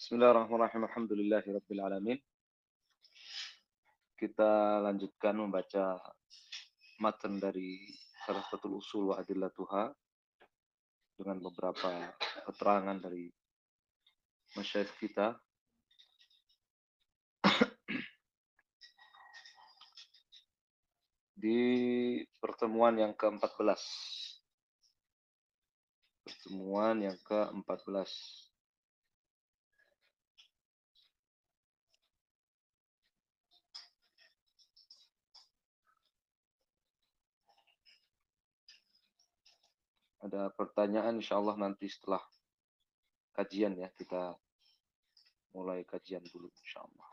Bismillahirrahmanirrahim. Alhamdulillahirabbil alamin. Kita lanjutkan membaca matan dari Thalathatul Ushul wa Adillatuha dengan beberapa keterangan dari masyayikh kita. Di pertemuan yang ke-14. Pertemuan yang ke-14. Ada pertanyaan insyaallah nanti setelah kajian ya, kita mulai kajian dulu insyaallah.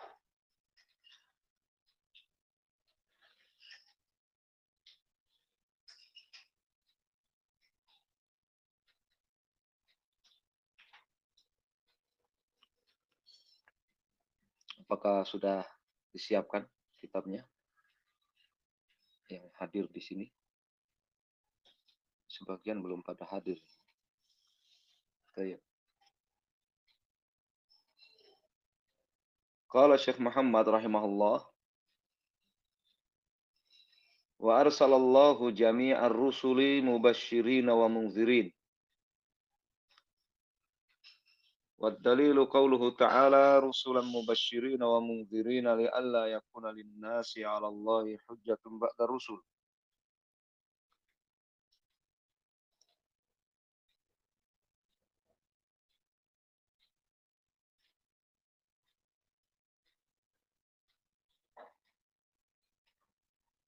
Apakah sudah disiapkan kitabnya yang hadir di sini? Sebagian belum pada hadir. Baik. Qala Syekh Muhammad rahimahullah, wa arsalallahu jami'ar rusuli mubasysyirin wa mundzirin. Wad dalilu qauluhu ta'ala rusulan mubasysyirin wa mundzirin li'alla yakuna lin-nasi 'ala Allahi hujjatun ba'da rusul.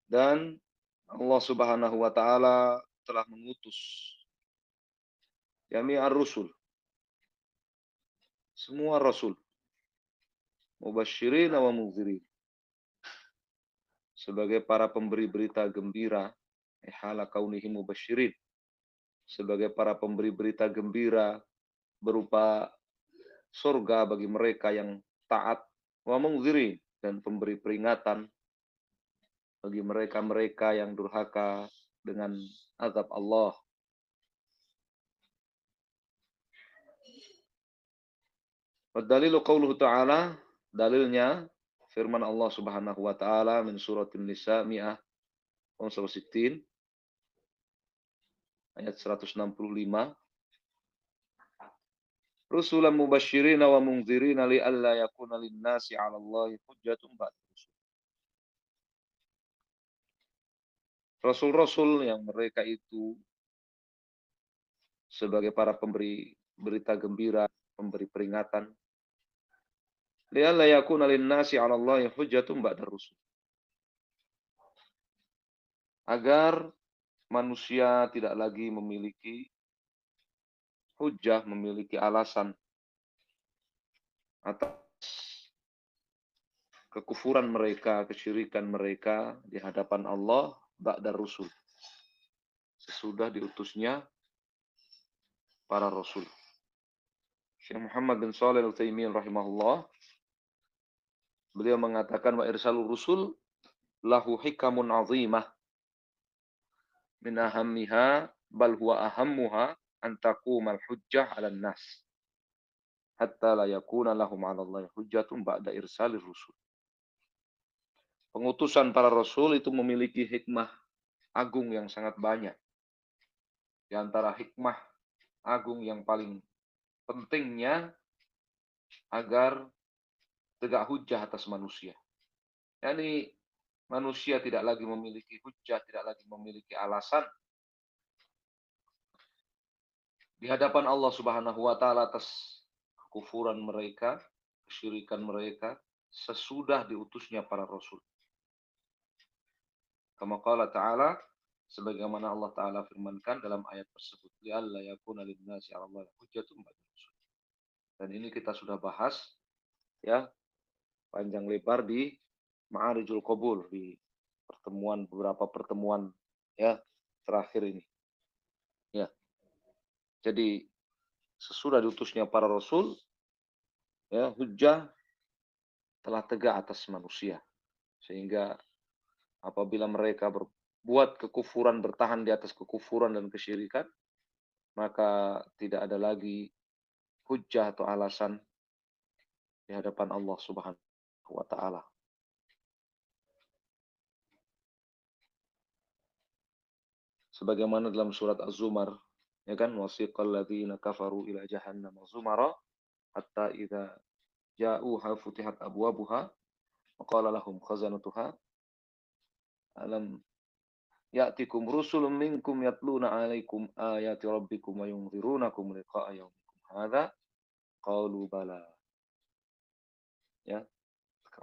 Dan Allah Subhanahu wa taala telah mengutus jami'ar rusul, semua rasul, mubasysyirin wa mundzirin, sebagai para pemberi berita gembira, hala kaunihi mubasysyirin, sebagai para pemberi berita gembira berupa surga bagi mereka yang taat, wa mundzirin, dan pemberi peringatan bagi mereka-mereka yang durhaka dengan azab Allah. Dalilu qauluhu ta'ala, dalilnya firman Allah Subhanahu wa taala min suratin Nisa 165 ayat 165. Rusulan mubasysyirin wa mundzirin li'alla yakuna lin-nasi 'ala Allahi hujjatun ba'da rusul. Rasul-rasul yang mereka itu sebagai para pemberi berita gembira, pemberi peringatan. Li'alla yakuna lin-nasi 'ala Allahi hujjatun ba'da rusul. Agar manusia tidak lagi memiliki hujjah, memiliki alasan atas kekufuran mereka, kesyirikan mereka di hadapan Allah ba'da rusul, sesudah diutusnya para rasul. Syekh Muhammad bin Shalih Al-Utsaimin rahimahullah, beliau mengatakan wa irsalur rusul lahu hikamun azimah min ahammiha bal huwa ahammuha an taqumal hujjah 'alan nas hatta la yakuna lahum 'ala Allahi hujjatun ba'da irsalir rusul. Pengutusan para rasul itu memiliki hikmah agung yang sangat banyak. Di antara hikmah agung yang paling pentingnya agar tegak hujjah atas manusia. Yani manusia tidak lagi memiliki hujjah, tidak lagi memiliki alasan di hadapan Allah Subhanahu wa taala atas kekufuran mereka, kesyirikan mereka sesudah diutusnya para rasul. Kama qala ta'ala, sebagaimana Allah taala firmankan dalam ayat tersebut, li'alla yakuna lin-nasi 'ala Allahi hujjatun ba'da rusul. Dan ini kita sudah bahas ya panjang lebar di Ma'arijul Qabul, di beberapa pertemuan ya terakhir ini. Ya. Jadi sesudah diutusnya para rasul, ya hujjah telah tegak atas manusia. Sehingga apabila mereka berbuat kekufuran, bertahan di atas kekufuran dan kesyirikan, maka tidak ada lagi hujjah atau alasan di hadapan Allah Subhanahu wa taala. Sebagaimana dalam surat Az-Zumar, ya kan, wasiqal ladzina kafaru ila jahannam zumara hatta idza ja'uha futihat abwabuha wa qala lahum khazanatuha alam ya'tikum rusulun minkum yatluna 'alaikum ayati rabbikum wa yunzirunakum liqa'a yaumikum hadza qalu bala. Ya,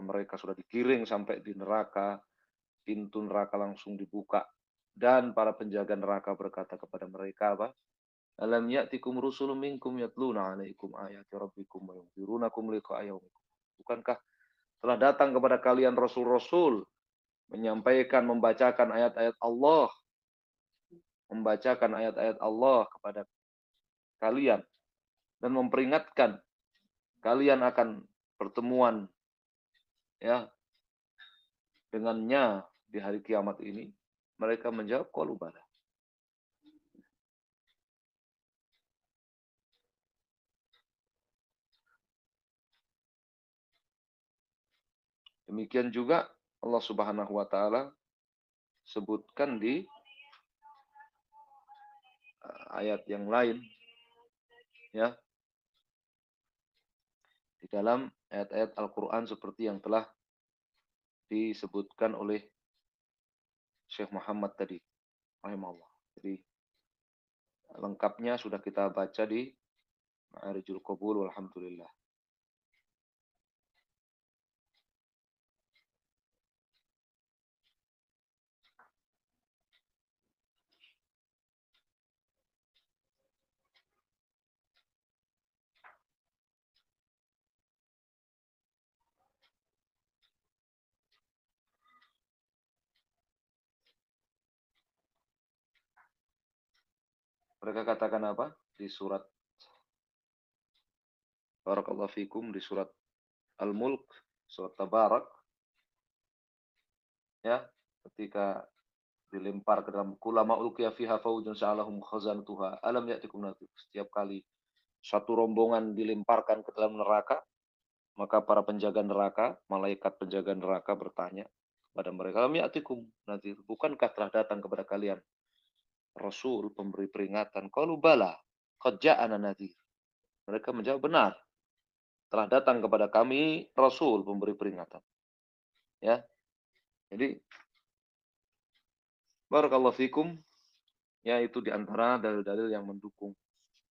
mereka sudah digiring sampai di neraka, pintu neraka langsung dibuka dan para penjaga neraka berkata kepada mereka apa? Alam ya'tikum rusulun minkum yatluna 'alaikum ayati rabbikum wa yunzirunakum liqa'a yaumikum. Bukankah telah datang kepada kalian rasul-rasul menyampaikan, membacakan ayat-ayat Allah kepada kalian dan memperingatkan kalian akan pertemuan ya dengannya di hari kiamat ini. Mereka menjawab qalu bala. Demikian juga Allah Subhanahu wa taala sebutkan di ayat yang lain ya, di dalam ayat-ayat Al-Qur'an seperti yang telah disebutkan oleh Syekh Muhammad tadi rahimahullah. Jadi lengkapnya sudah kita baca di Ma'arijul Qabul walhamdulillah. Mereka katakan apa? Di surat Barakallahu fikum, di surat Al-Mulk, surat Tabarak, ya, ketika dilempar ke dalam kulama ulqiya fiha faujun sa'alahum khazanatuha alam ya'tikum nadhir. Setiap kali satu rombongan dilemparkan ke dalam neraka, maka para penjaga neraka, malaikat penjaga neraka bertanya kepada mereka, alam ya'tikum nadhir. Bukankah telah datang kepada kalian Rasul pemberi peringatan? Qalu bala, qad ja'ana nadhir. Mereka menjawab, benar, telah datang kepada kami Rasul pemberi peringatan. Ya. Jadi barakallahu fikum, ya, itu di antara dalil-dalil yang mendukung,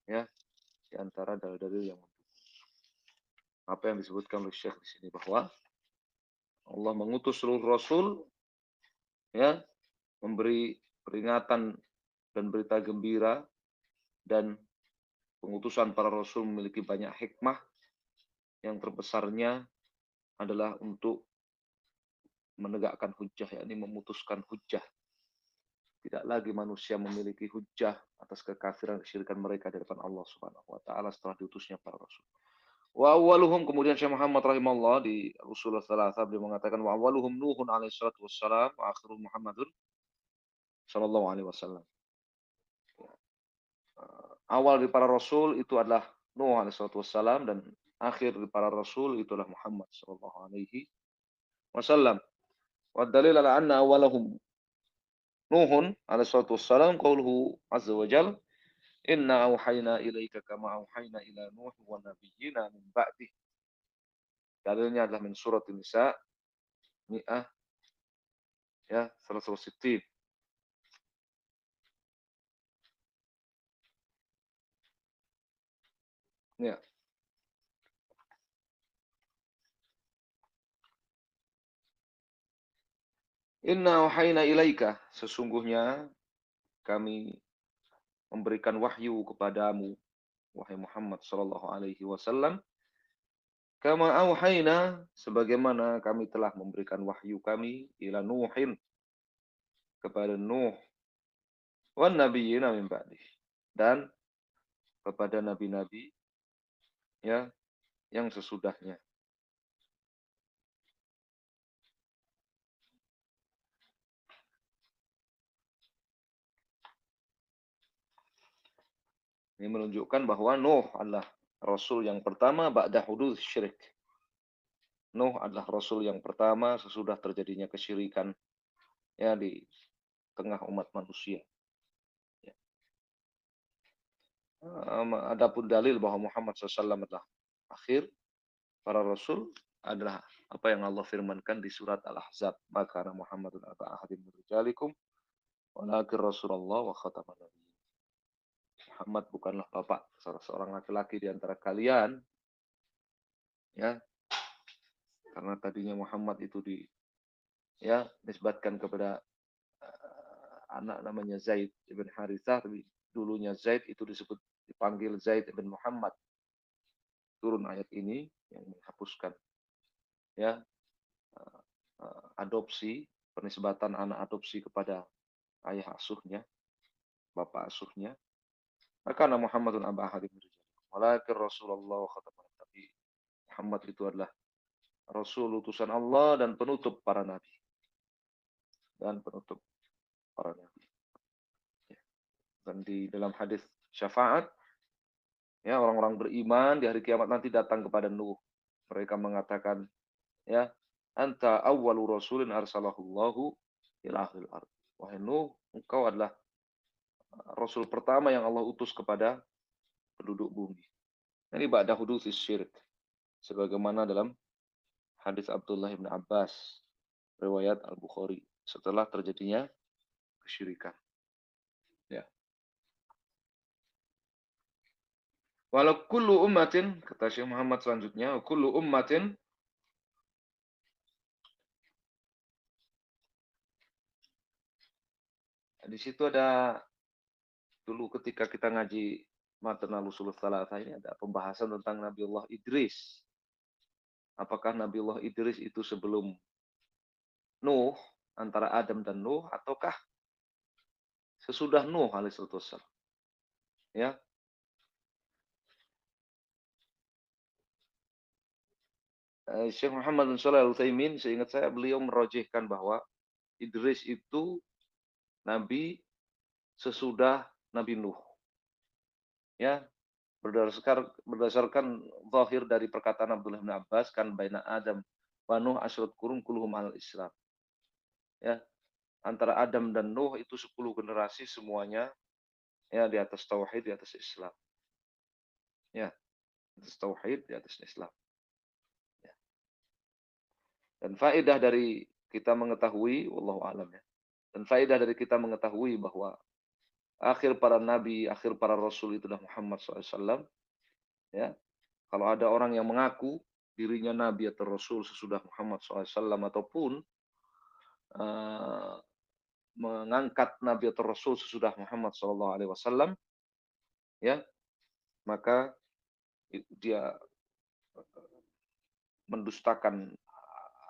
ya, di antara dalil-dalil yang mendukung apa yang disebutkan oleh Syekh di sini, bahwa Allah mengutus seluruh rasul, ya, memberi peringatan dan berita gembira, dan pengutusan para rasul memiliki banyak hikmah, yang terbesarnya adalah untuk menegakkan hujjah, yakni memutuskan hujjah. Tidak lagi manusia memiliki hujjah atas kekafiran kesyirikan mereka di depan Allah Subhanahu wa taala setelah diutusnya para rasul. Wa awwaluhum, kemudian Syekh Muhammad rahimahullah di Ushul Tsalatsah beliau mengatakan wa awwaluhum Nuhun alaihi salatu wassalam wa akhiruhum Muhammadun sallallahu alaihi wasallam. Awal dari para rasul itu adalah Nuh alaihi salatu wassalam, dan akhir dari para rasul itu adalah Muhammad sallallahu alaihi wasallam. Wa dalil ala anna awwalahum Nuhun alaihi salatu wassalam qauluhu azza wa jalla inna auhayna ilaika kama auhayna ila Nuh wa nabiyyina min ba'di. Dalilnya adalah min surat Nisa mi'ah, ya, 160. Ya. Inna auhayna ilaika, sesungguhnya kami memberikan wahyu kepadamu wahai Muhammad sallallahu alaihi wasallam, kama auhayna, sebagaimana kami telah memberikan wahyu kami ila Nuhin, kepada Nuh, wan nabiyina min ba'di, dan kepada nabi-nabi, ya, yang sesudahnya. Ini menunjukkan bahwa Nuh adalah rasul yang pertama ba'da hududz syirik. Nuh adalah rasul yang pertama sesudah terjadinya kesyirikan ya di tengah umat manusia. Ya. Adapun dalil bahwa Muhammad SAW adalah akhir para rasul adalah apa yang Allah firmankan di surat Al-Ahzab. Maka Muhammadun aba ahadin min rijalikum walakin Rasulullah wa khataman nabiyyin. Muhammad bukanlah bapak salah seorang laki-laki di antara kalian, ya, karena tadinya Muhammad itu nisbatkan kepada anak namanya Zaid ibn Harithah, tapi dulunya Zaid itu dipanggil Zaid ibn Muhammad. Turun ayat ini yang menghapuskan ya adopsi, penisbatan anak adopsi kepada ayah asuhnya, bapak asuhnya. Maka nama Muhammadun aba ahadin min rijalikum walakin Rasulullah wa khataman nabiyyin. Muhammad itu adalah Rasul utusan Allah dan penutup para nabi. Dan penutup para nabi. Dan di dalam hadis syafaat, ya, orang-orang beriman di hari kiamat nanti datang kepada Nuh. Mereka mengatakan, ya, anta awwalu rasulin arsalahullahu ila akhil ard. Wahai Nuh, engkau adalah rasul pertama yang Allah utus kepada penduduk bumi. Ini ba'da hudutsis syirik. Sebagaimana dalam hadis Abdullah bin Abbas, riwayat Al-Bukhari, setelah terjadinya kesyirikan. Ya. Walau kullu ummatin, kata Syekh Muhammad selanjutnya, kullu ummatin di situ ada dulu ketika kita ngaji Matnal Ushul Tsalatsah ini ada pembahasan tentang Nabiullah Idris. Apakah Nabiullah Idris itu sebelum Nuh, antara Adam dan Nuh, ataukah sesudah Nuh alaihissalam? Ya. Syekh Muhammad bin Shalih Al-Utsaimin, seingat saya beliau merojihkan bahwa Idris itu nabi sesudah Nabi Nuh. Ya, berdasarkan zahir dari perkataan Abdullah bin Abbas, kan baina Adam wa Nuh asyrut qurun kulluhum al-Islam. Ya, antara Adam dan Nuh itu 10 generasi semuanya ya di atas tauhid, di atas Islam. Ya, di atas tauhid, di atas Islam. Ya. Dan faedah dari kita mengetahui, wallahu alam ya. Dan faedah dari kita mengetahui bahwa akhir para nabi, akhir para rasul itu adalah Muhammad SAW. Ya, kalau ada orang yang mengaku dirinya nabi atau rasul sesudah Muhammad SAW ataupun mengangkat nabi atau rasul sesudah Muhammad SAW, ya, maka dia mendustakan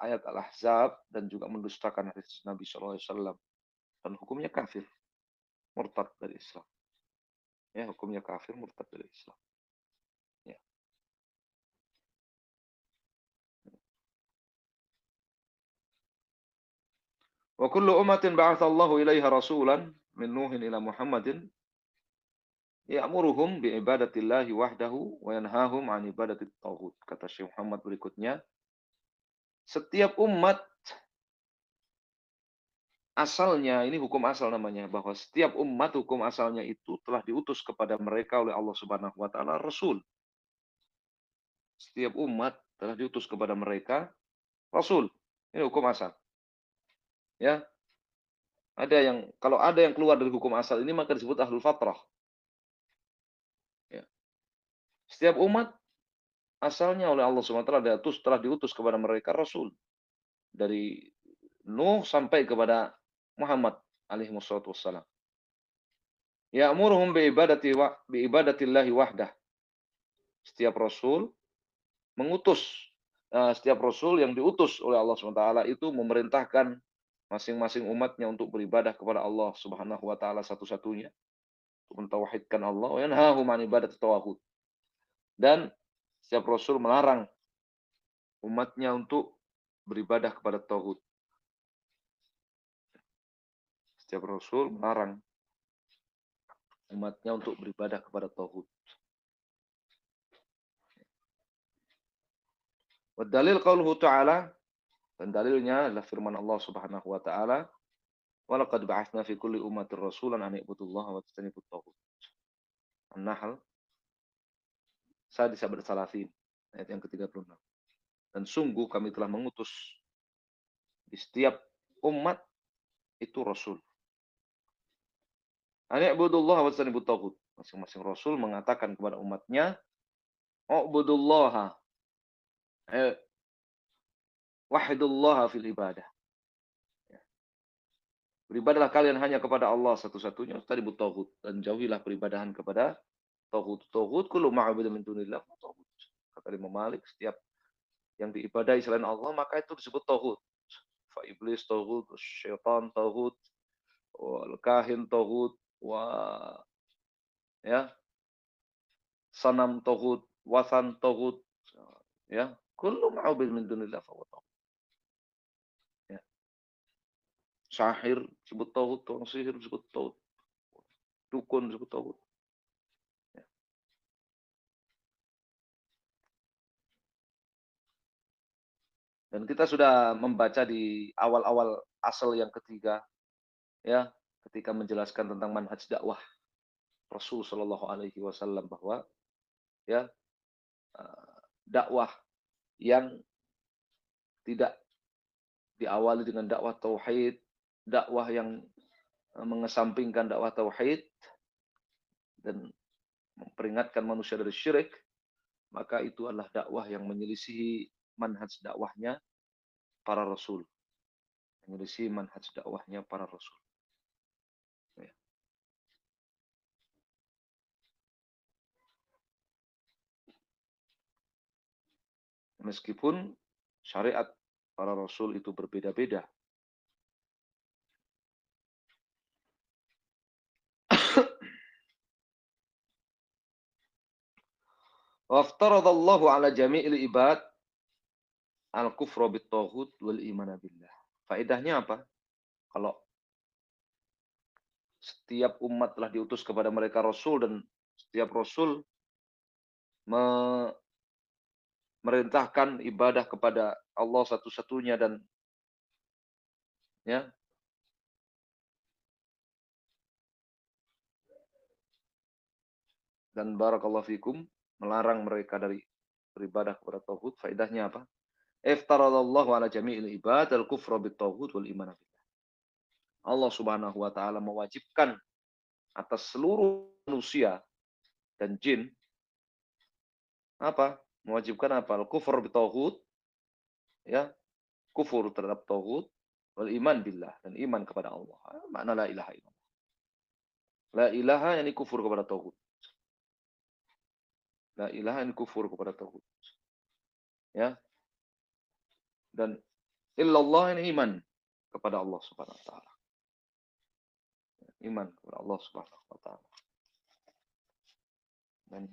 ayat Al-Ahzab dan juga mendustakan hadis Nabi SAW dan hukumnya kafir, murtad dari Islam. Ya, hukumnya kafir, murtad dari Islam. Ya. Wa kullu ummatin ba'athallahu ilaiha rasulan min Nuhin ila Muhammadin ya'muruhum bi ibadatillahi wahdahu wa yanhahum 'an ibadatit taghut. Kata Syekh Muhammad berikutnya, setiap umat asalnya, ini hukum asal namanya, bahwa setiap umat hukum asalnya itu telah diutus kepada mereka oleh Allah Subhanahu wa taala rasul. Setiap umat telah diutus kepada mereka rasul. Ini hukum asal. Ya. Kalau ada yang keluar dari hukum asal ini maka disebut ahlul fatrah. Ya. Setiap umat asalnya oleh Allah Subhanahu wa taala telah diutus kepada mereka rasul. Dari Nuh sampai kepada Muhammad alaihi wassalam. Ya'muruhum bi ibadatillahi wahdah. Setiap rasul setiap rasul yang diutus oleh Allah SWT itu memerintahkan masing-masing umatnya untuk beribadah kepada Allah Subhanahu wa taala satu-satunya, untuk mentauhidkan Allah, wa yanhahum 'an ibadati tawaghut. Dan setiap rasul melarang umatnya untuk beribadah kepada taghut. Setiap rasul melarang umatnya untuk beribadah kepada taghut. Wa dalil qauluhu ta'ala, dan dalilnya adalah firman Allah Subhanahu wa taala, "Wa laqad ba'atsna fi kulli ummatin rasulan an i'budullaha wa tajtanibut taghut." An-Nahl Sadis abad Salafin, ayat yang ke-36. Dan sungguh kami telah mengutus di setiap umat itu rasul. An i'budullaha wa tajtanibut taghut. Masing-masing rasul mengatakan kepada umatnya, "U'budullaha." Wahidullaha fil ibadah. Beribadalah kalian hanya kepada Allah satu-satunya, tadi taghut, dan jauhilah peribadahan kepada taghut. Taghut kullu ma'budu min dunillah taghut. Kata Imam Malik, setiap yang diibadahi selain Allah maka itu disebut taghut. Fa iblis taghut, syaitan taghut, wal kahin taghut, wa ya, sanam taghut, wasan taghut, ya, kullu ma'budu min dunillah fa taghut. Ya. Sahir disebut taghut, tukang sihir disebut taghut, dukun disebut taghut. Ya. Dan kita sudah membaca di awal-awal asal yang ketiga, ya, ketika menjelaskan tentang manhaj dakwah Rasul Shallallahu Alaihi Wasallam bahwa ya dakwah yang tidak diawali dengan dakwah tauhid, dakwah yang mengesampingkan dakwah tauhid dan memperingatkan manusia dari syirik, maka itu adalah dakwah yang menyelisihi manhaj dakwahnya para rasul, menyelisihi manhaj dakwahnya para rasul. Ya. Meskipun syariat para rasul itu berbeda-beda. Waftaradallahu ala jami'il ibad al-kufra bit-taghut wal iman billah. Faedahnya apa? Kalau setiap umat telah diutus kepada mereka rasul dan setiap rasul memerintahkan ibadah kepada Allah satu-satunya dan ya, dan barakallahu fikum melarang mereka dari beribadah kepada tauhid. Faedahnya apa? Iftaradallahu ala jami'il ibad al-kufra bit-taghut wal iman billah. Allah Subhanahu wa taala mewajibkan atas seluruh manusia dan jin apa? Mewajibkan apa? Al-kufur bitaghut, ya, kufur terhadap taghut, wal iman billah, dan iman kepada Allah. Makna la ilaha illallah. La ilaha yani kufur kepada taghut. La ilaha yani kufur kepada taghut. Ya. Dan illallah ini iman kepada Allah Subhanahu wa taala. Iman kepada Allah Subhanahu wa taala. Dan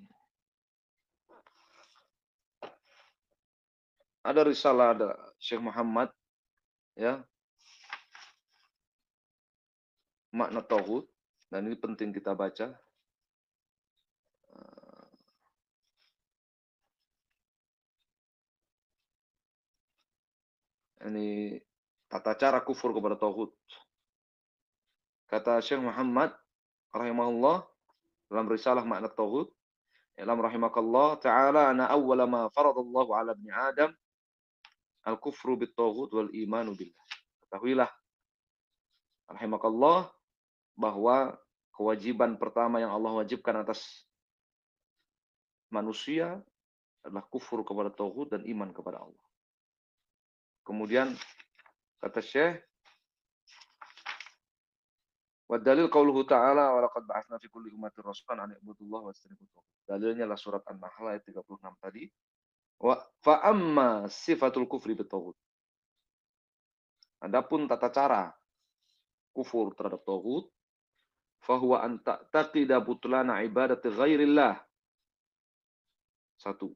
ada risalah ada Syekh Muhammad, ya, makna taghut, dan ini penting kita baca. Ini tata cara kufur kepada taghut. Kata Syekh Muhammad rahimahullah dalam risalah makna taghut, "Ilam rahimakallah ta'ala ana awwala ma faradallahu 'ala ibni Adam al-kufru bit-taghut wal imanu billah." Ketahuilah rahimakallah bahwa kewajiban pertama yang Allah wajibkan atas manusia adalah kufur kepada taghut dan iman kepada Allah. Kemudian kata Syekh, wa dalil qauluhu ta'ala wa laqad ba'atsna fi kulli ummatin rasulan an i'budullaha wajtanibut taghut. Dalilnya adalah surat An-Nahl ayat 36 tadi. Wa fa amma sifatul kufri bitaghut. Adapun tata cara kufur terhadap taghut, fahuwa an ta'taqida butlana ibadati ghairillah. Satu,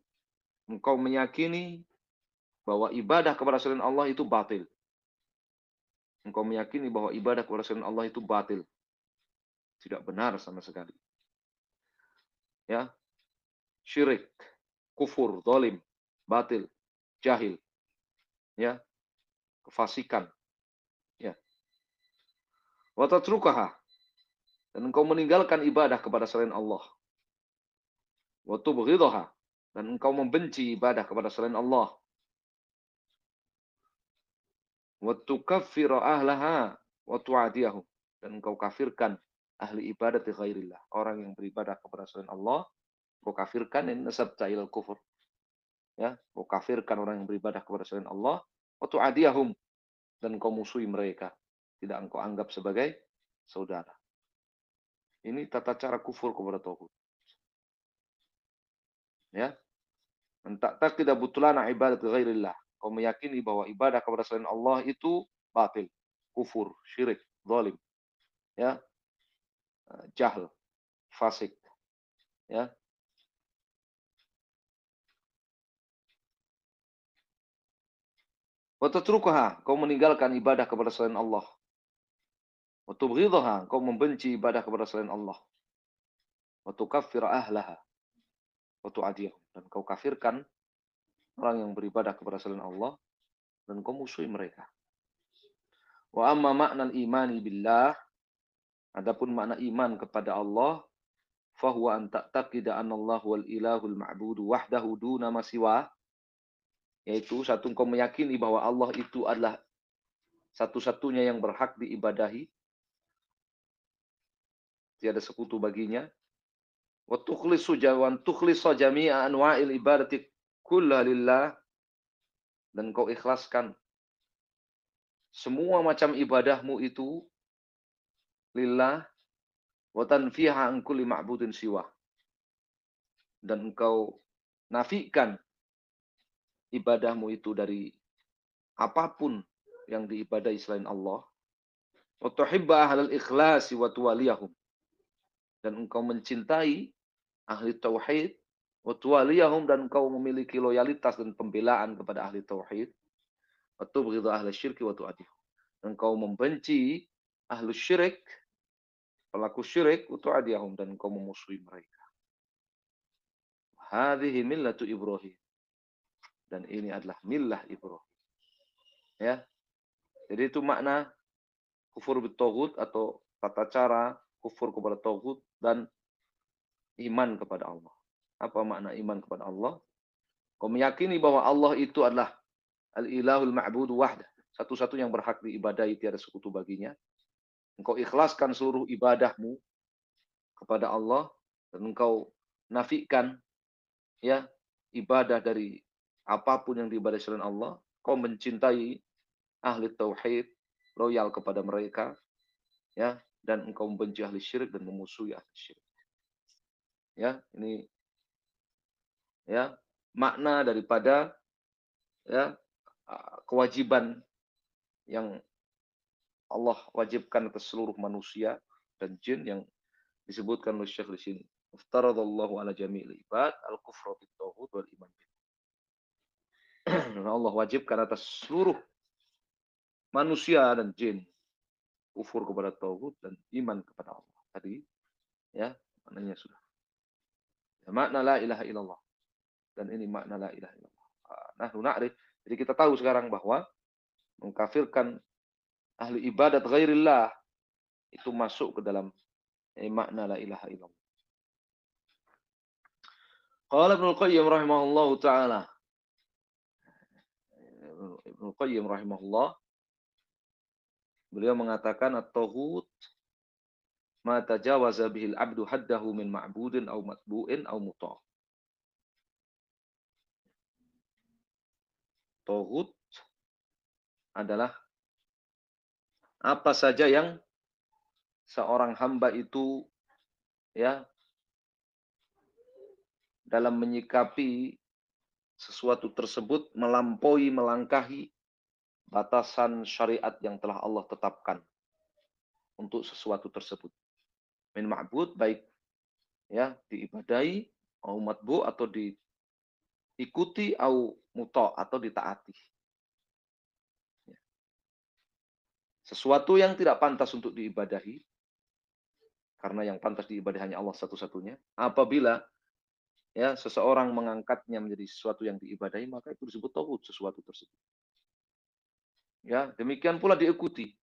engkau meyakini bahwa ibadah kepada selain Allah itu batil. Engkau meyakini bahwa ibadah kepada selain Allah itu batil. Tidak benar sama sekali. Ya, syirik, kufur, zalim, batil. jahil, ya, kefasikan, ya. Wa tatrukaha, dan engkau meninggalkan ibadah kepada selain Allah. Wa tubghidaha, dan engkau membenci ibadah kepada selain Allah. Wa tukaffiru ahlaha wa tu'adiyahum, dan engkau kafirkan ahli ibadat ghairillah, orang yang beribadah kepada selain Allah, engkau kafirkan, in nasabta ilal kufur, ya, engkau kafirkan orang yang beribadah kepada selain Allah, wa tu'adiyahum, dan engkau musuhi mereka, tidak engkau anggap sebagai saudara. Ini tata cara kufur kepada tauhid. Ya, tak tidak butulana ibadat ghairillah. Kau meyakini bahwa ibadah kepada selain Allah itu batil, kufur, syirik, zalim, ya, jahl, fasik, ya. Wa tatrukaha, kau meninggalkan ibadah kepada selain Allah. Wa tubghidaha, kau membenci ibadah kepada selain Allah. Wa tukaffiru ahlaha wa tu'adiyahum, dan kau kafirkan orang yang beribadah kepada selain Allah, dan kau musuhi mereka. Wa amma ma'nal imani billah, adapun makna iman kepada Allah, fahuwa an ta'taqida anallahu wal ilahul ma'budu wahdahu duna ma siwa, yaitu satu, engkau meyakini bahwa Allah itu adalah satu-satunya yang berhak diibadahi, tiada sekutu baginya. Wa tukhlisu jami'a anwa'il ibadati kullaha lillah, dan kau ikhlaskan semua macam ibadahmu itu lillah, wa tanfiha an kulli ma'budin siwa, dan engkau nafikan ibadahmu itu dari apapun yang diibadahi selain Allah. Wa tuhibba ahlal ikhlasi wa tuwaliyahum, dan engkau mencintai ahli tauhid, wa tuwaliyahum, dan engkau memiliki loyalitas dan pembelaan kepada ahli tauhid, wa tubghidhu ahli syirki wa tu'adihum, dan engkau membenci ahli syirik, pelaku syirik, wa tu'adihum, dan engkau memusuhi mereka. Hadhihi millatu Ibrahim, dan ini adalah millah Ibrahim. Ya. Jadi itu makna kufur bitaghut, atau tata cara kufur kepada taghut dan iman kepada Allah. Apa makna iman kepada Allah? Kau meyakini bahwa Allah itu adalah al-ilahul ma'budu wahdah, satu-satu yang berhak diibadahi, tiada sekutu baginya. Engkau ikhlaskan seluruh ibadahmu kepada Allah, dan engkau nafikan, ya, ibadah dari apapun yang diibadahi selain Allah. Kau mencintai ahli tauhid, loyal kepada mereka, ya, dan engkau membenci ahli syirik dan memusuhi ahli syirik. Ya, ini, ya, makna daripada, ya, kewajiban yang Allah wajibkan atas seluruh manusia dan jin, yang disebutkan oleh Syekh di sini. Iftaradallahu ala jami'il ibad al-kufra bit-taghut wal iman billah. Allah wajibkan atas seluruh manusia dan jin kufur kepada taghut dan iman kepada Allah. Tadi, ya, maknanya sudah. Ya, makna la ilaha illallah. Dan ini makna la ilaha illallah. Nah, na'rif. Jadi kita tahu sekarang bahwa mengkafirkan ahli ibadat ghairillah itu masuk ke dalam makna la ilaha illallah. Qala Ibnu Qayyim rahimahullah taala. Ibnu Qayyim rahimahullah, beliau mengatakan at-taghut ma tajawaza bihil abdu haddahu min ma'budin aw matbu'in aw muta'. Taghut adalah apa saja yang seorang hamba itu, ya, dalam menyikapi sesuatu tersebut melampaui, melangkahi batasan syariat yang telah Allah tetapkan untuk sesuatu tersebut. Min ma'bud, baik, ya, diibadahi, au matbu, atau diikuti, au muta, atau ditaati. Sesuatu yang tidak pantas untuk diibadahi, karena yang pantas diibadahi hanya Allah satu-satunya. Apabila ya, seseorang mengangkatnya menjadi sesuatu yang diibadahi, maka itu disebut tauhid sesuatu tersebut. Ya, demikian pula diikuti,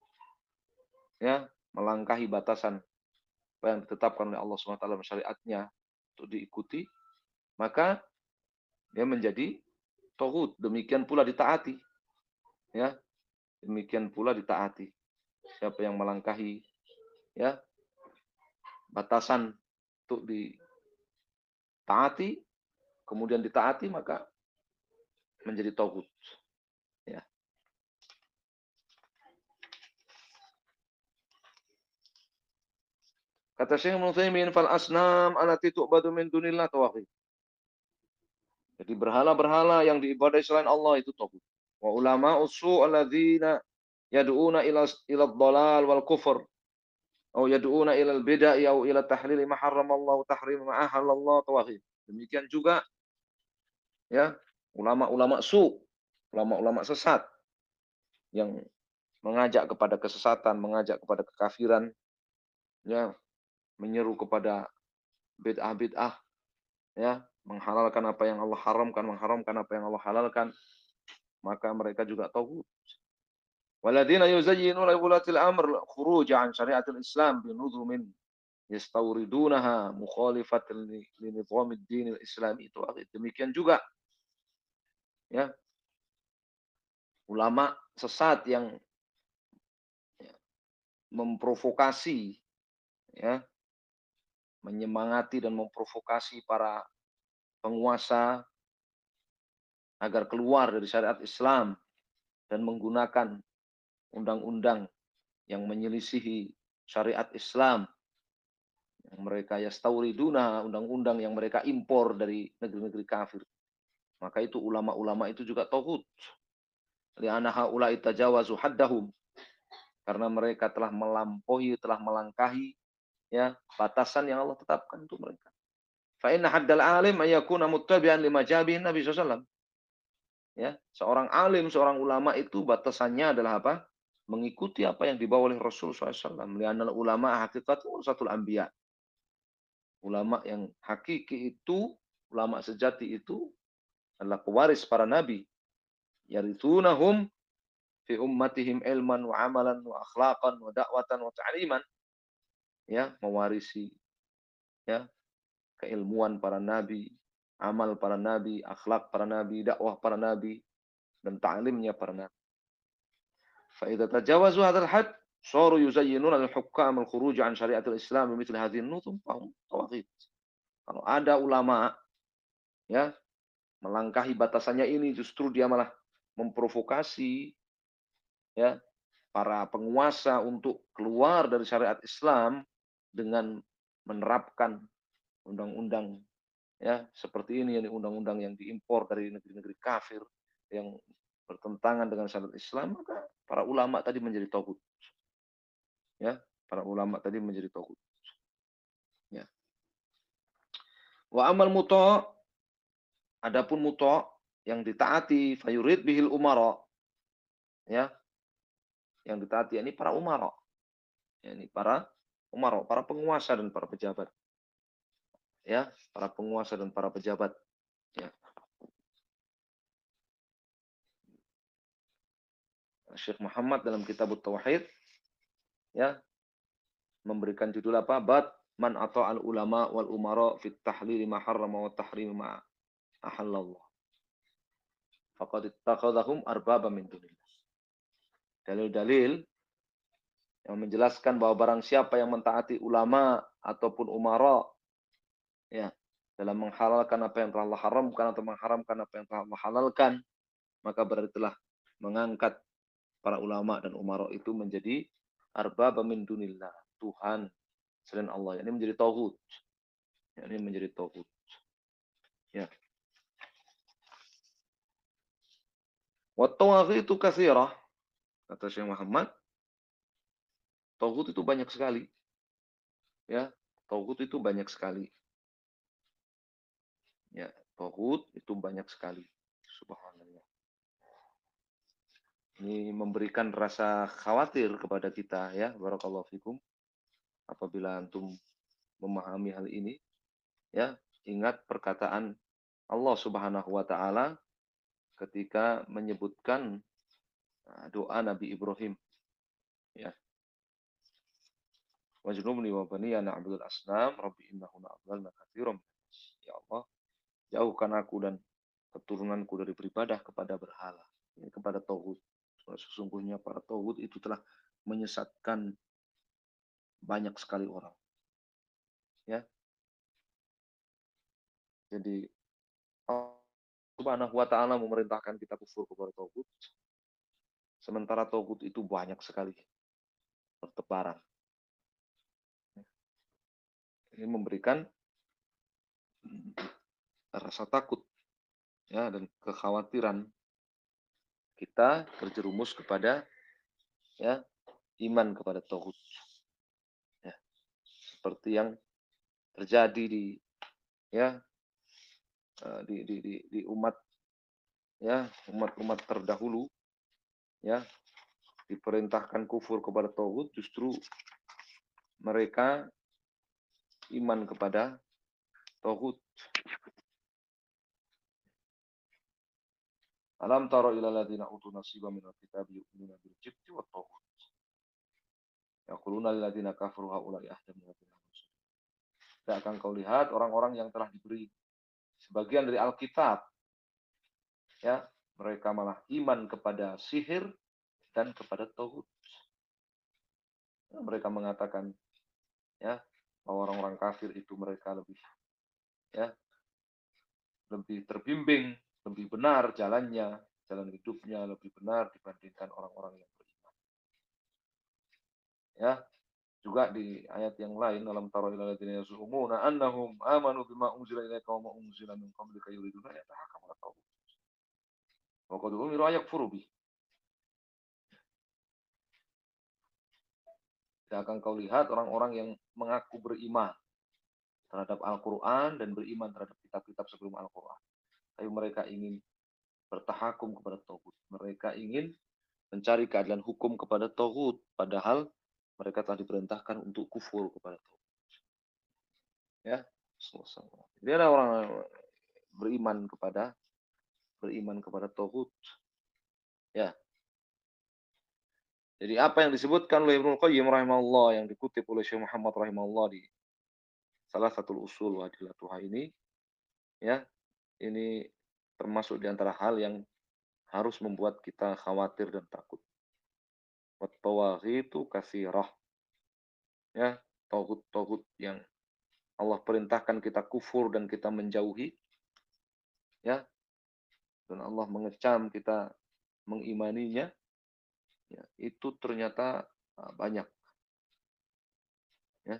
ya, melangkahi batasan apa yang ditetapkan oleh Allah SWT dalam syariatnya untuk diikuti, maka dia menjadi tauhid. Demikian pula ditaati, ya, demikian pula ditaati. Siapa yang melangkahi, ya, batasan untuk ditaati, kemudian ditaati, maka menjadi tauhid. Ya. Kata Syekh Ibnu Utsaimin, "Fal asnam allati tu'badu min dunillah tauhid." Jadi berhala-berhala yang diibadai selain Allah itu tauhid. Wa ulama usu alladzina yad'una ila dhalal wal kufur atau yad'una ila al-bid'ah atau ila tahlil ma harramallahu tahrim ma ahallallahu tauhid. Demikian juga, ya, ulama-ulama ulama-ulama sesat yang mengajak kepada kesesatan, mengajak kepada kekafiran, ya, menyeru kepada bid'ah-bid'ah, ya, menghalalkan apa yang Allah haramkan, mengharamkan apa yang Allah halalkan, maka mereka juga tauhid. Waladina yuzayyinuna wulatil amr khuruj an syariatil Islam binudhumin yastawridunaha mukhalifatan li nizamid dinil islami itu. Demikian juga, ya, ulama sesat yang, ya, memprovokasi, ya, menyemangati dan memprovokasi para penguasa agar keluar dari syariat Islam dan menggunakan undang-undang yang menyelisihi syariat Islam, yang mereka yastauriduna, undang-undang yang mereka impor dari negeri-negeri kafir. Maka itu ulama-ulama itu juga tauhid. Li'anna haula'i tajawazu haddahum, karena mereka telah melampaui, telah melangkahi, ya, batasan yang Allah tetapkan untuk mereka. Fa inna haddal alim ayakuna muttabi'an lima jabihin Nabi SAW. Ya, seorang alim, seorang ulama itu batasannya adalah apa? Mengikuti apa yang dibawa oleh Rasul SAW. Li'anna ulama hakikat warasatul anbiya. Ulama yang hakiki itu, ulama sejati itu adalah pewaris para nabi. Yarithunahum fi ummatihim ilman wa amalan wa akhlaqan wa da'watan wa ta'liman. Ya, mewarisi, ya, keilmuan para nabi, amal para nabi, akhlak para nabi, dakwah para nabi, dan ta'limnya para nabi. Fa idza tajawazu hadzal had saru yuzayyinuna al-hukam al-khuruj an syariatil Islam bimithli hadhihi an-nutum fahum tawaghit. Kalau ada ulama, ya, melangkahi batasannya ini, justru dia malah memprovokasi, ya, para penguasa untuk keluar dari syariat Islam dengan menerapkan undang-undang, ya, seperti ini, undang-undang yang diimpor dari negeri-negeri kafir yang bertentangan dengan syariat Islam, maka para ulama tadi menjadi tauhid. Ya, para ulama tadi menjadi tauhid. Ya. Wa amal muta', adapun muta' yang ditaati, fayurid bihil umara, ya, yang ditaati ini para umara. Ya, ini para umara, para penguasa dan para pejabat. Ya, para penguasa dan para pejabat. Ya. Syekh Muhammad dalam kitab Tauhid, ya, memberikan judul apa? Bab man ata'al ulama wal umara fit tahlil ma harrama wa tahrim ma ahallallah. Faqad ittakhadhahum arbaba min dunillah. Dalil-dalil yang menjelaskan bahwa barang siapa yang mentaati ulama ataupun umara, ya, dalam menghalalkan apa yang telah Allah haramkan atau mengharamkan apa yang telah Allah halalkan, maka berarti telah mengangkat para ulama dan umara itu menjadi arbaba min dunillah, Tuhan selain Allah. Ini menjadi tauhid. Ini menjadi tauhid. Ya. Wa tawaghitu katsirah, kata Syekh Muhammad, tauhid itu banyak sekali. Ya, tauhid itu banyak sekali. Ya, tauhid itu banyak sekali. Subhanallah. Ini memberikan rasa khawatir kepada kita, ya, barakallahu fikum, apabila antum memahami hal ini, ya. ingat perkataan Allah Subhanahu wa taala ketika menyebutkan doa Nabi Ibrahim, ya. Wajnubni wa baniya na'budul asnam rabbi innahunna adlalna katsiran. Ya Allah, jauhkan aku dan keturunanku dari beribadah kepada berhala, ini kepada tauhid. Sesungguhnya para tauhid itu telah menyesatkan banyak sekali orang, ya. Jadi Allah Subhanahu wa taala memerintahkan kita kufur kepada tauhid, sementara tauhid itu banyak sekali bertebaran. Ini memberikan rasa takut, ya, dan kekhawatiran kita terjerumus kepada, ya, iman kepada tauhid, ya, seperti yang terjadi di, ya, di umat, ya, umat-umat terdahulu, ya, diperintahkan kufur kepada tauhid, justru mereka iman kepada tauhid. Alam tara ila alladziina utu nasiban minal kitabi yu'minuna bil jibti wat tauhid. Yaquluna lil ladziina kafaru haula'i ahda min alladziina amanu. Tidak akan kau lihat orang-orang yang telah diberi sebagian dari Alkitab, ya, mereka malah iman kepada sihir dan kepada tauhid. Ya, mereka mengatakan, ya, bahwa orang-orang kafir itu mereka lebih, ya, lebih terbimbing, lebih benar jalannya, jalan hidupnya lebih benar dibandingkan orang-orang yang beriman. Ya, juga di ayat yang lain dalam tara ila alladziina yaz'umuna annahum amanu bima unzila ilaika wa ma unzila min qablika yuriduna yatahakamu ila tauhid. Wa qad umiru ayakfuru bih. Tidak akan kau lihat orang-orang yang mengaku beriman terhadap Al-Quran dan beriman terhadap kitab-kitab sebelum Al-Quran. Tapi mereka ingin bertahakum kepada tauhid. Mereka ingin mencari keadilan hukum kepada tauhid, padahal mereka telah diperintahkan untuk kufur kepada tauhid. Ya, jadi ada orang beriman kepada tauhid. Ya. Jadi apa yang disebutkan oleh Ibnu Qayyim rahimahullah yang dikutip oleh Syekh Muhammad rahimahullah di salah satu usul wadilatuha ini, ya, ini termasuk di antara hal yang harus membuat kita khawatir dan takut. Wat-tawaghitu katsirah. Ya, tauhid yang Allah perintahkan kita kufur dan kita menjauhi, ya, dan Allah mengecam kita mengimaninya, ya, itu ternyata banyak, ya.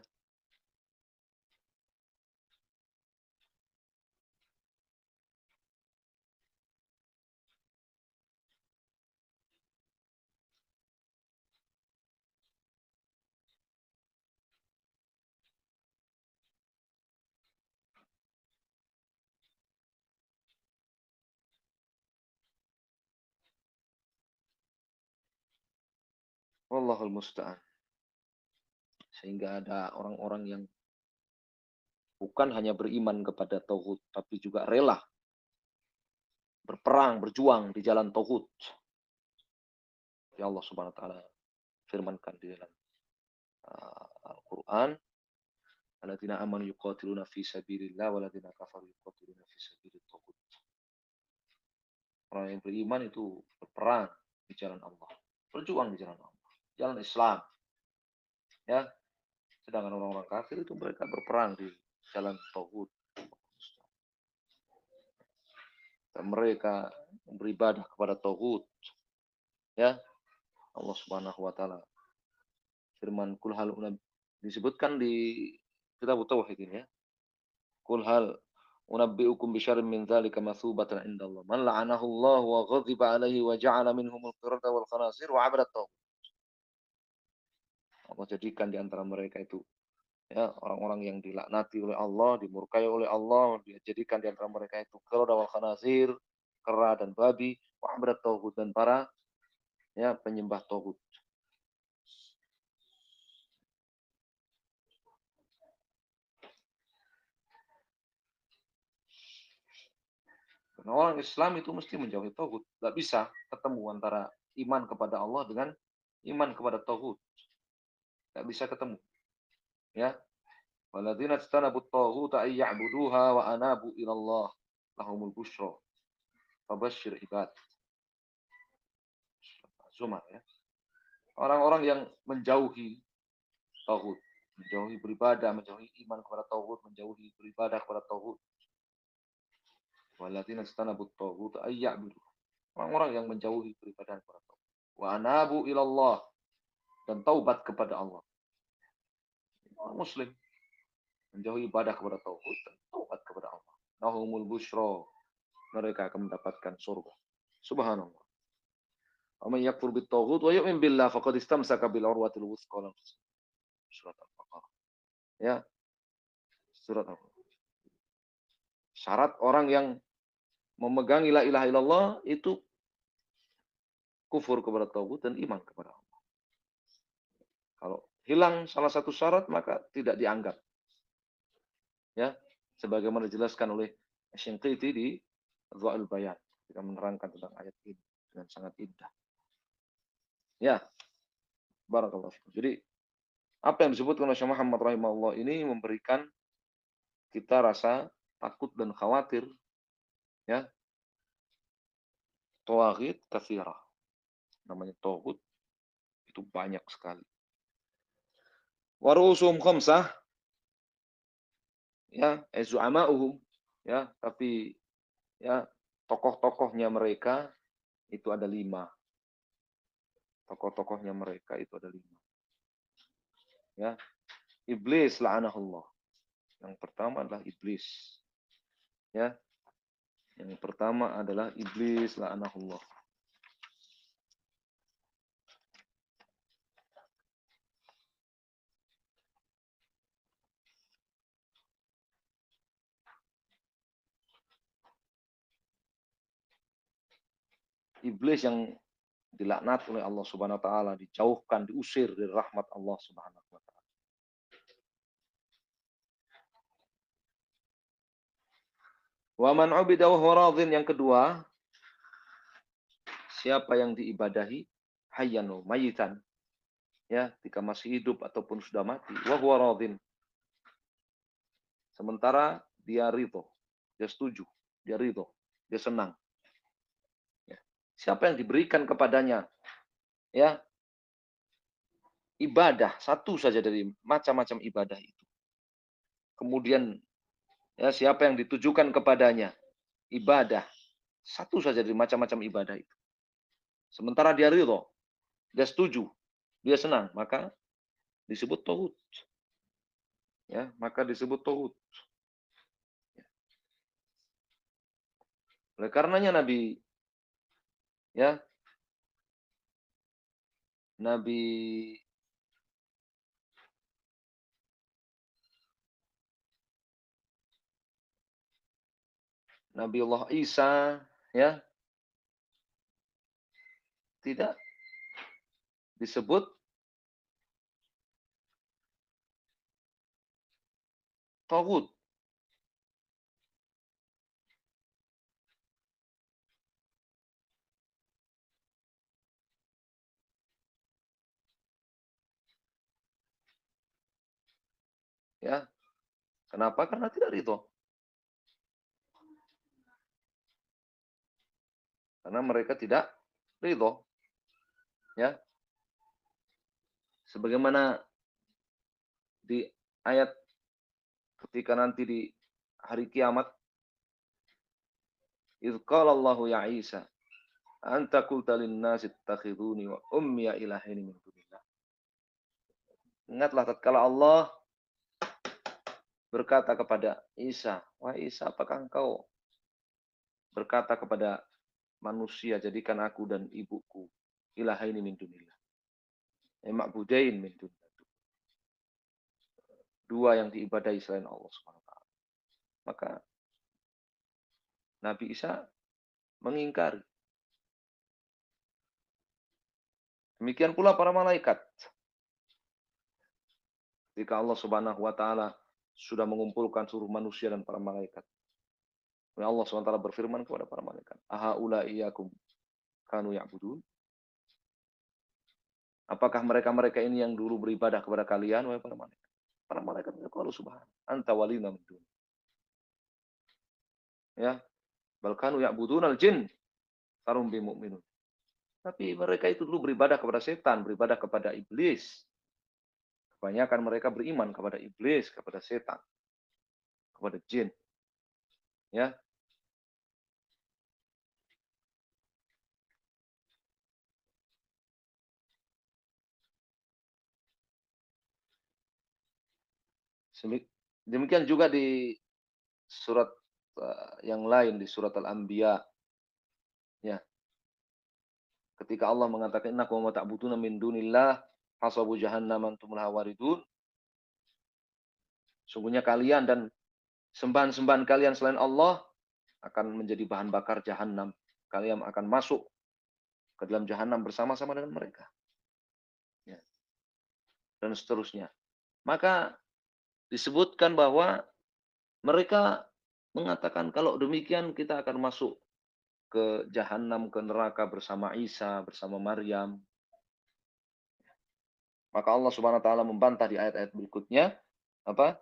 Wallahul musta'an. Sehingga ada orang-orang yang bukan hanya beriman kepada tauhid, tapi juga rela berperang, berjuang di jalan tauhid. Ya Allah Subhanahu wa taala firmankan di dalam Al-Qur'an, alladzina amanu yuqatiluna fi sabilillah walladzina kafaru yuqatiluna fi sabilit taghut. Orang yang beriman itu berperang di jalan Allah, berjuang di jalan Allah, jalan Islam. Ya, sedangkan orang-orang kafir itu mereka berperang di jalan tauhid. Dan mereka beribadah kepada tauhid. Ya, Allah Subhanahu wa taala firman kul hal disebutkan di kitab tauhid ini, ya. Kul hal unabbiukum bisyarrin min dzalika matsubatan indallah man la'anahu Allah wa ghadiba alaihi wa ja'ala minhumul qirada wal khanazir wa 'abadat taghut. Allah jadikan di antara mereka itu, ya, orang-orang yang dilaknati oleh Allah, dimurkai oleh Allah, dia jadikan di antara mereka itu qirada wal khanazir, kera dan babi, wa 'abadat taghut, dan para, ya, penyembah taghut. Karena orang Islam itu mesti menjauhi tauhid. Tidak bisa ketemu antara iman kepada Allah dengan iman kepada tauhid. Tidak bisa ketemu. Ya. Walladzina ijtanabut taghuta ay ya'buduha wa anabu ila Allah lahumul busyra. Fabashshir ibad. Zumar ya. Orang-orang yang menjauhi tauhid, menjauhi beribadah, menjauhi iman kepada tauhid, menjauhi beribadah kepada tauhid. Walladzina ijtanabut taghuta ay ya'budu. Orang-orang yang menjauhi beribadah kepada tauhid. Wa anabu ila Allah, dan taubat kepada Allah. Orang muslim menjauhi ibadah kepada tauhid dan taubat kepada Allah. Lahumul busyra. Mereka akan mendapatkan surga. Subhanallah. Wa may yakfur bit taghut wa yu'min billah faqad istamsaka bil urwatil wuthqa. Surat Al-Baqarah. Ya, surat Al-Baqarah. Syarat orang yang memegang la ilaha illallah itu kufur kepada taghut dan iman kepada Allah. Kalau hilang salah satu syarat maka tidak dianggap. Ya, sebagaimana dijelaskan oleh Asy-Syanqiti di Adwa'ul Bayan ketika menerangkan tentang ayat ini dengan sangat indah. Ya, barakallahu fikum. Jadi apa yang disebutkan oleh Syekh Muhammad rahimahullah ini memberikan kita rasa takut dan khawatir, ya. Tawaghit katsirah. Namanya taghut itu banyak sekali. Wa ru'usum khamsah, ya, zu'ama'uhum, ya, tapi ya tokoh-tokohnya mereka itu ada 5. Tokoh-tokohnya mereka itu ada 5. Ya, iblis la'anahullah. Yang pertama adalah iblis. Ya. Yang pertama adalah iblis la'anahullah. Iblis yang dilaknat oleh Allah Subhanahu wa taala, dijauhkan, diusir dari rahmat Allah Subhanahu wa taala. Wa man 'ubida wa huwa radin, yang kedua, siapa yang diibadahi hayyan wa mayitan, ya, ketika masih hidup ataupun sudah mati, wa huwa radin. Sementara dia ridho, dia setuju, dia ridho, dia senang. Ya. Siapa yang diberikan kepadanya, ya, ibadah satu saja dari macam-macam ibadah itu. Kemudian, ya, siapa yang ditujukan kepadanya ibadah satu saja dari macam-macam ibadah itu. Sementara dia ridho, dia setuju, dia senang, maka disebut tauhid. Ya, maka disebut tauhid. Oleh karenanya Nabi, ya, Nabi Nabiullah Isa, ya, tidak disebut tauhid. Ya, kenapa? Karena tidak ridho. Karena mereka tidak ridho. Ya, sebagaimana di ayat ketika nanti di hari kiamat, idz qala Allahu ya Isa anta qulta lin-nasi ittakhiduni wa ummiya ilahaini min dunillah. Ingatlah tatkala Allah berkata kepada Isa, wahai Isa, apakah engkau berkata kepada manusia, jadikan aku dan ibuku ilahaini min dunillah. Ma'budain min dunillah. Dua yang diibadahi selain Allah Subhanahu wa taala. Maka Nabi Isa mengingkari. Demikian pula para malaikat. Jika Allah Subhanahu wa taala sudah mengumpulkan seluruh manusia dan para malaikat, Allah SWT berfirman kepada para malaikat, "Ahaula iyyakum kanu ya'budun?" Apakah mereka-mereka ini yang dulu beribadah kepada kalian, wahai para malaikat? Para malaikat berkata, subhan, anta walina min dun. Ya, bal kanu ya'budunal jin, farum bi mu'minun. Tapi mereka itu dulu beribadah kepada setan, beribadah kepada iblis. Kebanyakan mereka beriman kepada iblis, kepada setan, kepada jin. Ya, demikian juga di surat yang lain, di surat Al-Anbiya. Ya, ketika Allah mengatakan, innakum wa ta'buduna min dunillah hasabu jahannam antum laha waridun. Sungguhnya kalian dan sembahan-sembahan kalian selain Allah akan menjadi bahan bakar jahanam. Kalian akan masuk ke dalam jahanam bersama-sama dengan mereka. Ya. Dan seterusnya. Maka disebutkan bahwa mereka mengatakan kalau demikian kita akan masuk ke jahanam, ke neraka bersama Isa, bersama Maryam. Maka Allah Subhanahu wa taala membantah di ayat-ayat berikutnya, apa?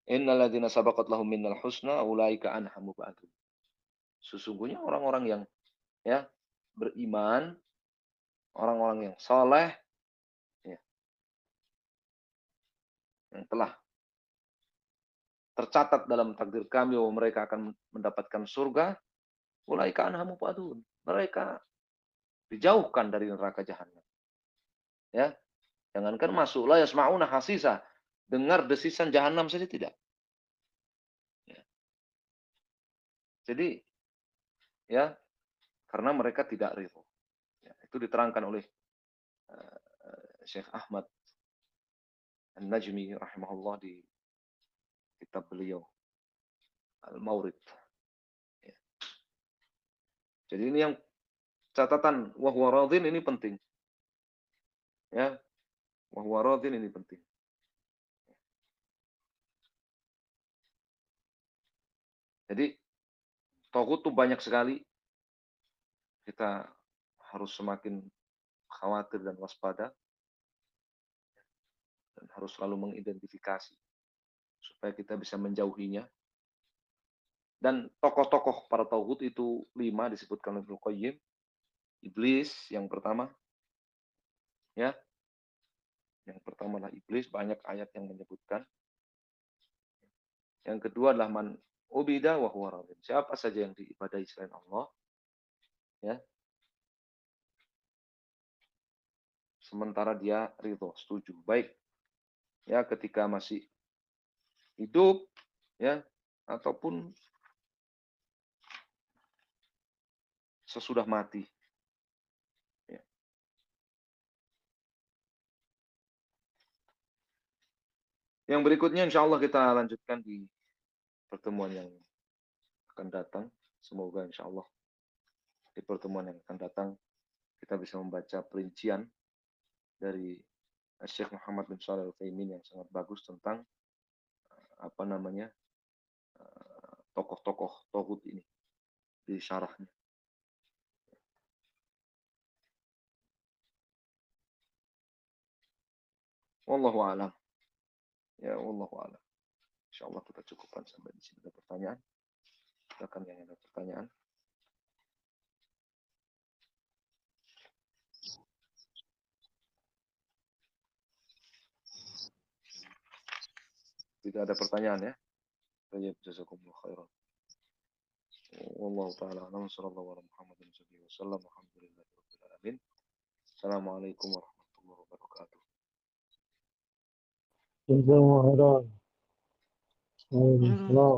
Innal ladzina sabaqat lahum minnal husna ulaika anha mubadun. Sesungguhnya orang-orang yang ya beriman, orang-orang yang saleh ya, yang telah tercatat dalam takdir kami bahwa mereka akan mendapatkan surga, ulaika anha mubadun. Mereka dijauhkan dari neraka jahanam. Ya, jangankan masuk la yasma'una hasisa, dengar desisan jahanam saja tidak. Ya. Jadi ya, karena mereka tidak ridho. Ya, itu diterangkan oleh Syekh Ahmad An-Najmi rahimahullah di kitab beliau Al-Maurid. Ya. Jadi ini yang catatan wahwa radin ini penting. Ya, wahwa radin ini penting. Jadi taghut itu banyak sekali. Kita harus semakin khawatir dan waspada dan harus selalu mengidentifikasi supaya kita bisa menjauhinya. Dan tokoh-tokoh para taghut itu 5 disebutkan oleh Ibnu Qayyim. Iblis yang pertama, ya. Yang pertama adalah iblis, banyak ayat yang menyebutkan. Yang kedua adalah man ubida wa huwa radin. Siapa saja yang diibadahi selain Allah, ya. Sementara dia ridho, setuju. Baik. Ya, ketika masih hidup, ya, ataupun sesudah mati. Ya. Yang berikutnya insya Allah kita lanjutkan di pertemuan yang akan datang. Semoga insya Allah di pertemuan yang akan datang kita bisa membaca perincian dari Syekh Muhammad bin Shalih Al-Utsaimin yang sangat bagus tentang apa namanya tokoh-tokoh tauhid ini di syarahnya. Wallahu a'lam. Ya, wallahu a'lam. Insyaallah kita cukupkan sampai di sini. Ada pertanyaan? Silakan yang ada pertanyaan. Tidak ada pertanyaan ya? Baik, jazakumullah khairan. Wallahu taala a'lam. Sallallahu alaihi wasallam. Alhamdulillahirabbil alamin. Assalamualaikum warahmatullahi wabarakatuh. جزاهم الله خيرا. وعليكم السلام.